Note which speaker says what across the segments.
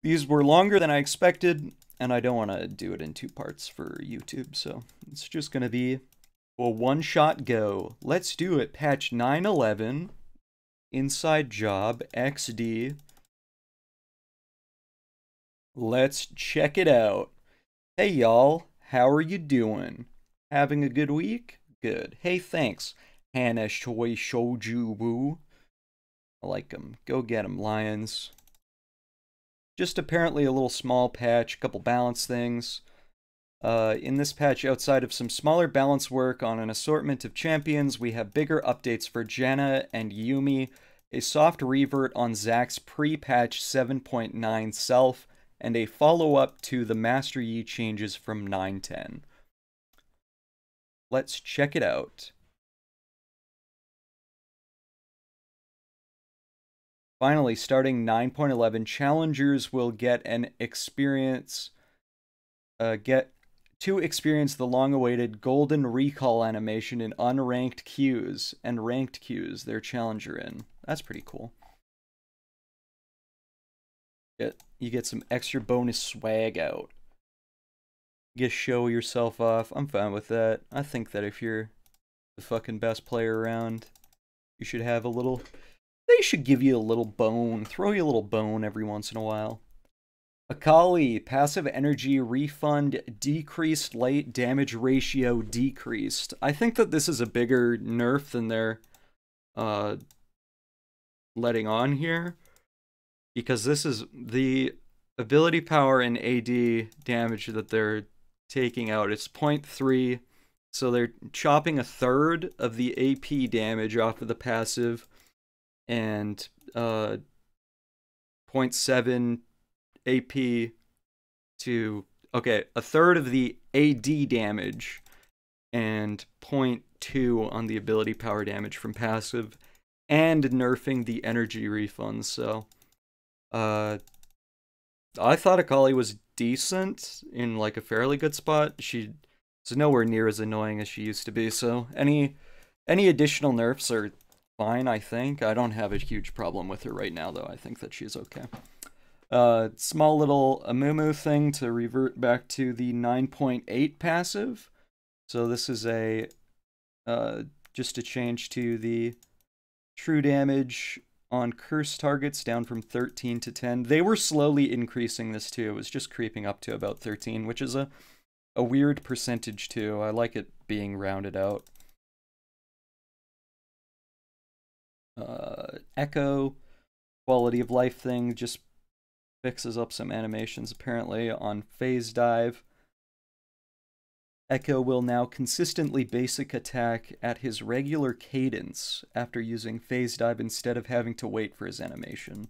Speaker 1: These were longer than I expected, and I don't want to do it in 2 parts for YouTube, so it's just going to be a one-shot go. Let's do it. Patch 9.11, inside job, XD. Let's check it out. Hey, y'all. How are you doing? Having a good week? Good. Hey, thanks. Hana Shoi Shouju Woo. I like them. Go get them, Lions. Just apparently a little small patch, a couple balance things. In this patch, outside of some smaller balance work on an assortment of champions, we have bigger updates for Janna and Yuumi, a soft revert on Zack's pre-patch 7.9 self, and a follow-up to the Master Yi changes from 9.10. Let's check it out. Finally, starting 9.11, challengers will get an experience, to experience the long-awaited golden recall animation in unranked queues and ranked queues their challenger in. That's pretty cool. You get some extra bonus swag out. You get to show yourself off. I'm fine with that. I think that if you're the fucking best player around, you should have a little... They should give you a little bone. Throw you a little bone every once in a while. Akali, passive energy refund decreased, late damage ratio decreased. I think that this is a bigger nerf than they're letting on here. Because this is the ability power and AD damage that they're taking out. It's 0.3, so they're chopping a third of the AP damage off of the passive. And 0.7 AP to, okay, a third of the AD damage and 0.2 on the ability power damage from passive, and nerfing the energy refunds. So I thought Akali was decent, in like a fairly good spot. She's nowhere near as annoying as she used to be, so any additional nerfs are fine, I think. I don't have a huge problem with her right now, though. I think that she's okay. Small little Amumu thing to revert back to the 9.8 passive. So this is a just a change to the true damage on cursed targets down from 13 to 10. They were slowly increasing this too. It was just creeping up to about 13, which is a weird percentage too. I like it being rounded out. Echo, quality of life thing, just fixes up some animations apparently on phase dive. Echo will now consistently basic attack at his regular cadence after using phase dive instead of having to wait for his animation.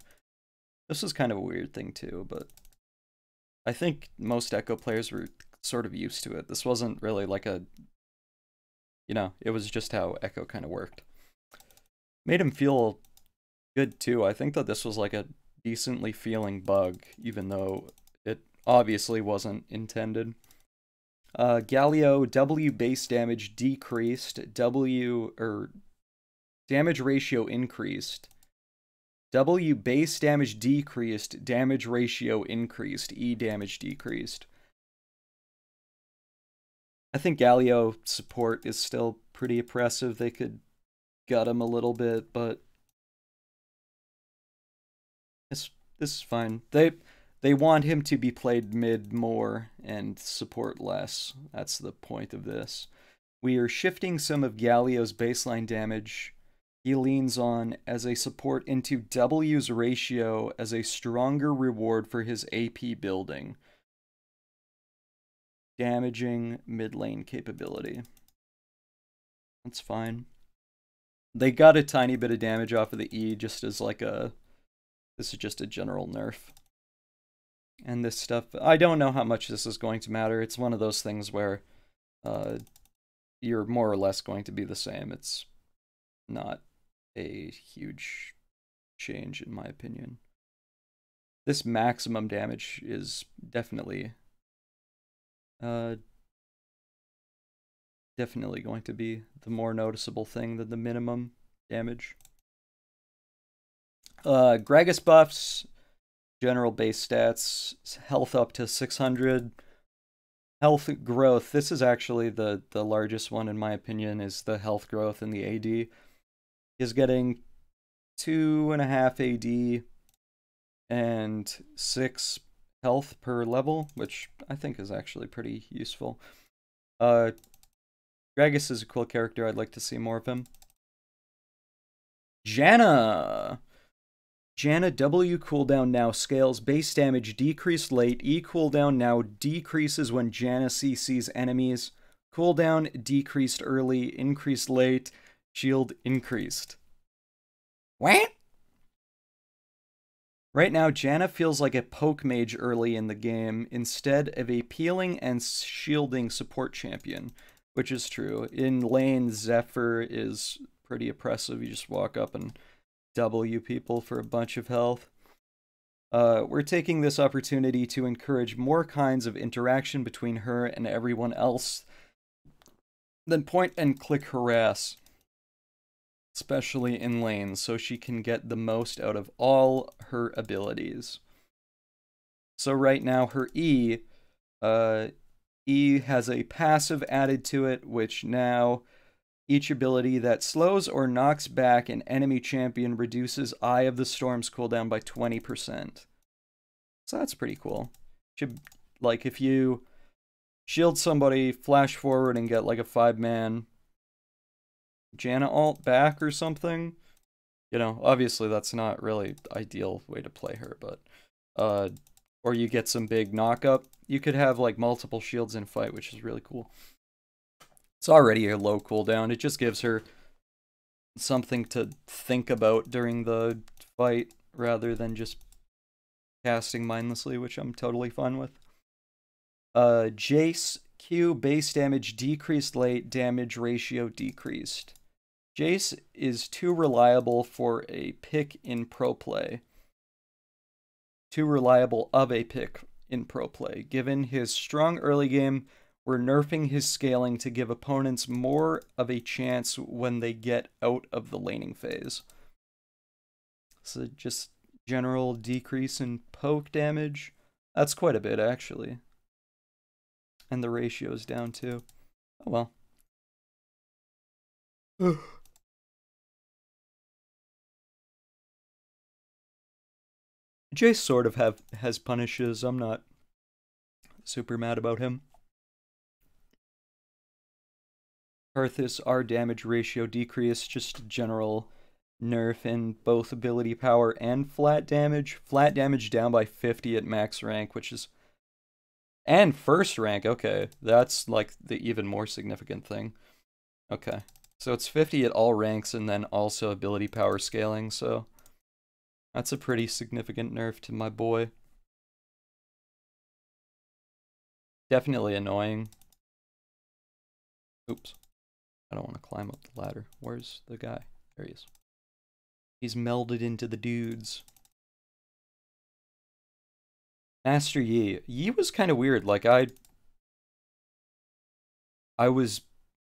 Speaker 1: This is kind of a weird thing too, but I think most Echo players were sort of used to it. This wasn't really like a, you know, it was just how Echo kind of worked. Made him feel good too. I think that this was like a decently feeling bug, even though it obviously wasn't intended. Galio, W base damage decreased, damage ratio increased. W base damage decreased, damage ratio increased, E damage decreased. I think Galio support is still pretty oppressive. They could gut him a little bit, but this is fine. They want him to be played mid more and support less. That's the point of this. We are shifting some of Galio's baseline damage he leans on as a support into W's ratio as a stronger reward for his AP building. Damaging mid lane capability. That's fine. They got a tiny bit of damage off of the E just as like a... This is just a general nerf. And this stuff... I don't know how much this is going to matter. It's one of those things where you're more or less going to be the same. It's not a huge change in my opinion. This maximum damage is definitely... definitely going to be the more noticeable thing than the minimum damage. Gragas buffs. General base stats, health up to 600. Health growth, this is actually the largest one in my opinion, is the health growth in the AD. Is getting 2.5 AD and 6 health per level, which I think is actually pretty useful. Gragas is a cool character. I'd like to see more of him. Janna! Janna W cooldown now scales. Base damage decreased late. E cooldown now decreases when Janna CCs enemies. Cooldown decreased early, increased late. Shield increased. What? Right now, Janna feels like a poke mage early in the game instead of a peeling and shielding support champion, which is true. In lane, Zephyr is pretty oppressive. You just walk up and W people for a bunch of health. We're taking this opportunity to encourage more kinds of interaction between her and everyone else than point and click harass, especially in lanes, so she can get the most out of all her abilities. So right now her E has a passive added to it, which now each ability that slows or knocks back an enemy champion reduces Eye of the Storm's cooldown by 20%. So that's pretty cool. Should, like, if you shield somebody, flash forward, and get like a 5-man Janna ult back or something, you know, obviously that's not really the ideal way to play her, but or you get some big knockup, you could have like multiple shields in a fight, which is really cool. It's already a low cooldown. It just gives her something to think about during the fight rather than just casting mindlessly, which I'm totally fine with. Jace Q base damage decreased late, damage ratio decreased. Jace is too reliable for a pick in pro play. Too reliable of a pick in pro play. Given his strong early game, we're nerfing his scaling to give opponents more of a chance when they get out of the laning phase. So just general decrease in poke damage. That's quite a bit, actually. And the ratio's down, too. Oh, well. Jace sort of has punishes. I'm not super mad about him. Arthas, our damage ratio decreased, just general nerf in both ability power and flat damage. Flat damage down by 50 at max rank, which is... And first rank, okay. That's like the even more significant thing. Okay. So it's 50 at all ranks and then also ability power scaling, so... That's a pretty significant nerf to my boy. Definitely annoying. Oops. I don't want to climb up the ladder. Where's the guy? There he is. He's melded into the dudes. Master Yi. Yi was kind of weird. Like, I was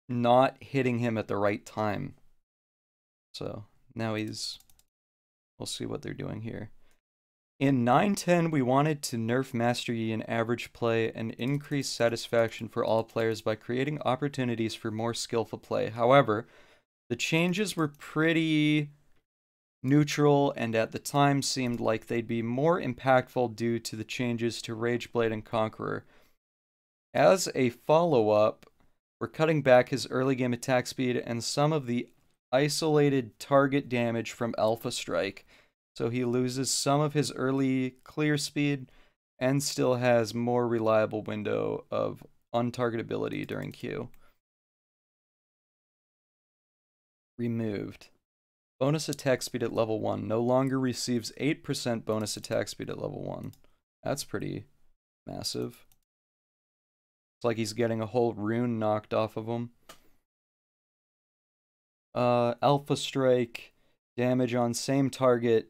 Speaker 1: not hitting him at the right time. So, now he's... We'll see what they're doing here. In 9-10, we wanted to nerf Master Yi in average play and increase satisfaction for all players by creating opportunities for more skillful play. However, the changes were pretty neutral and at the time seemed like they'd be more impactful due to the changes to Rageblade and Conqueror. As a follow-up, we're cutting back his early game attack speed and some of the isolated target damage from Alpha Strike, so he loses some of his early clear speed and still has more reliable window of untargetability during Q. Removed. Bonus attack speed at level 1. No longer receives 8% bonus attack speed at level 1. That's pretty massive. It's like he's getting a whole rune knocked off of him. Alpha Strike, damage on same target,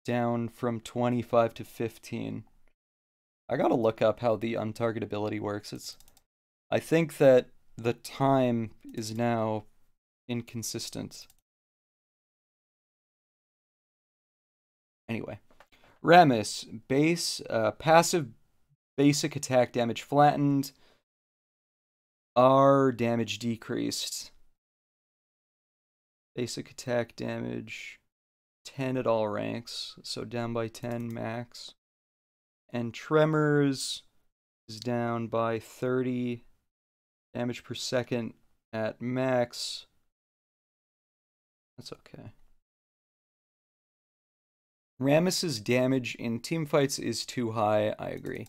Speaker 1: down from 25 to 15. I gotta look up how the untargetability works. I think that the time is now inconsistent. Anyway, Ramus, passive basic attack damage flattened. R damage decreased. Basic attack damage 10 at all ranks, so down by 10 max. And Tremors is down by 30 damage per second at max. That's okay. Ramus's damage in teamfights is too high, I agree.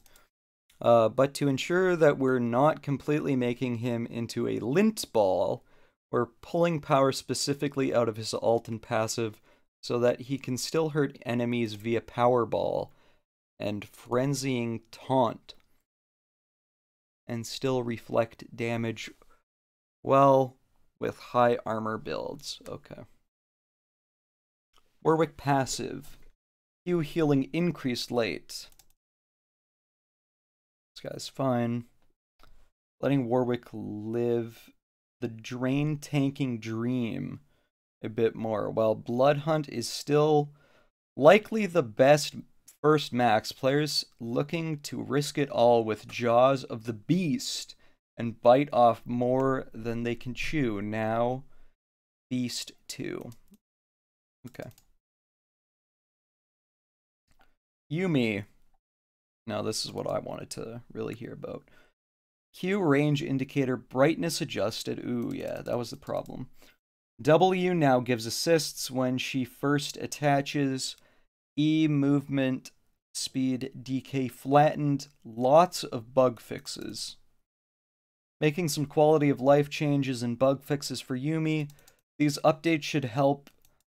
Speaker 1: But to ensure that we're not completely making him into a lint ball, we're pulling power specifically out of his ult and passive so that he can still hurt enemies via power ball and frenzying taunt and still reflect damage well with high armor builds. Okay. Warwick passive. Q healing increased late. This guy's fine. Letting Warwick live the drain tanking dream a bit more. While Blood Hunt is still likely the best first max, players looking to risk it all with Jaws of the Beast and bite off more than they can chew. Now, Beast 2. Okay. Yuumi. Now, this is what I wanted to really hear about. Q range indicator brightness adjusted. Ooh, yeah, that was the problem. W now gives assists when she first attaches. E movement speed DK flattened. Lots of bug fixes. Making some quality of life changes and bug fixes for Yuumi. These updates should help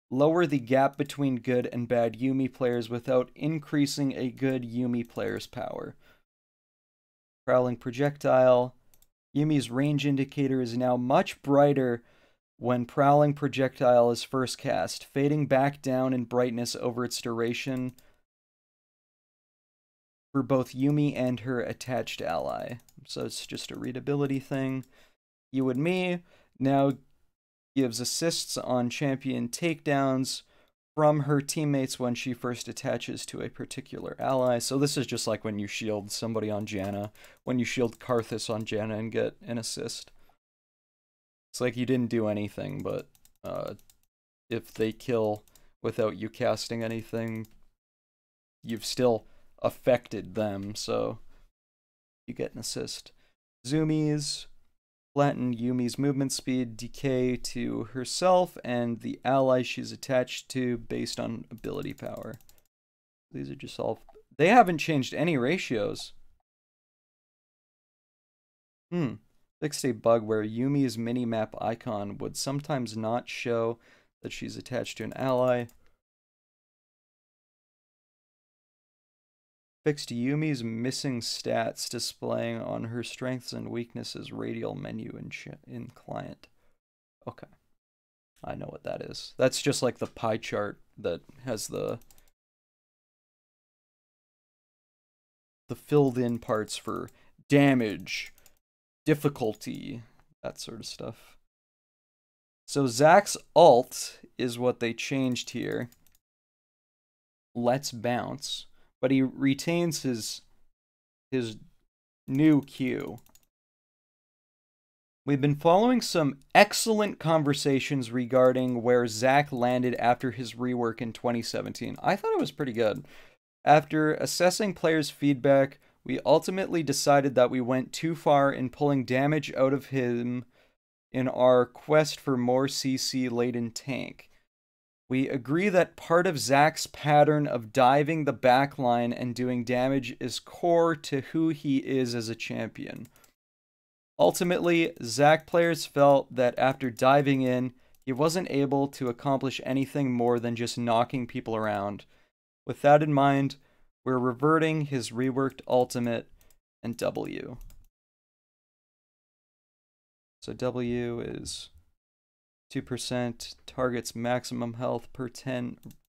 Speaker 1: lower the gap between good and bad Yuumi players without increasing a good Yuumi player's power. Prowling projectile. Yuumi's range indicator is now much brighter when Prowling projectile is first cast, fading back down in brightness over its duration for both Yuumi and her attached ally. So it's just a readability thing. You and Me now gives assists on champion takedowns from her teammates when she first attaches to a particular ally. So this is just like when you shield somebody on Janna, when you shield Karthus on Janna and get an assist. It's like you didn't do anything, but if they kill without you casting anything, you've still affected them, so you get an assist. Zoomies. Flatten Yuumi's movement speed decay to herself and the ally she's attached to based on ability power. These are just all... They haven't changed any ratios. Fixed a bug where Yuumi's minimap icon would sometimes not show that she's attached to an ally. Fixed Yuumi's missing stats displaying on her strengths and weaknesses radial menu in client. Okay. I know what that is. That's just like the pie chart that has the filled in parts for damage, difficulty, that sort of stuff. So Zach's ult is what they changed here. Let's bounce. But he retains his new Q. We've been following some excellent conversations regarding where Zach landed after his rework in 2017. I thought it was pretty good. After assessing players' feedback, we ultimately decided that we went too far in pulling damage out of him in our quest for more CC-laden tank. We agree that part of Zach's pattern of diving the backline and doing damage is core to who he is as a champion. Ultimately, Zach players felt that after diving in, he wasn't able to accomplish anything more than just knocking people around. With that in mind, we're reverting his reworked ultimate and W. So W is 2% targets maximum health per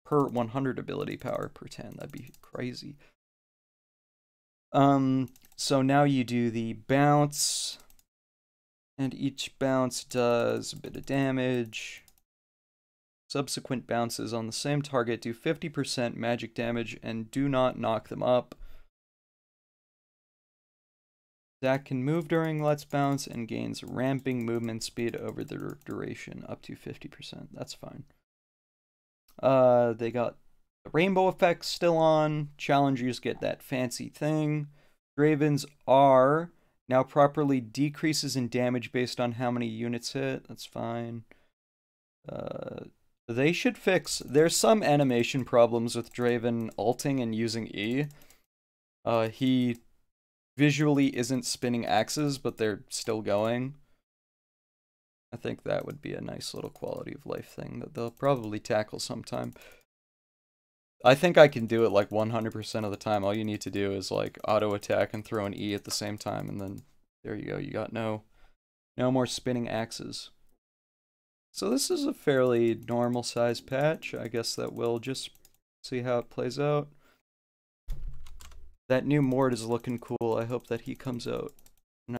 Speaker 1: 100 ability power per 10. That'd be crazy. So now you do the bounce, and each bounce does a bit of damage. Subsequent bounces on the same target do 50% magic damage and do not knock them up. That can move during Let's Bounce and gains ramping movement speed over the duration, up to 50%. That's fine. They got the rainbow effect still on. Challengers get that fancy thing. Draven's R now properly decreases in damage based on how many units hit. That's fine. They should fix... There's some animation problems with Draven ulting and using E. He visually isn't spinning axes, but they're still going. I think that would be a nice little quality of life thing that they'll probably tackle sometime. I think I can do it like 100% of the time. All you need to do is like auto attack and throw an E at the same time, and then there you go. You got no more spinning axes. So this is a fairly normal size patch. I guess that we'll just see how it plays out. That new Mort is looking cool. I hope that he comes out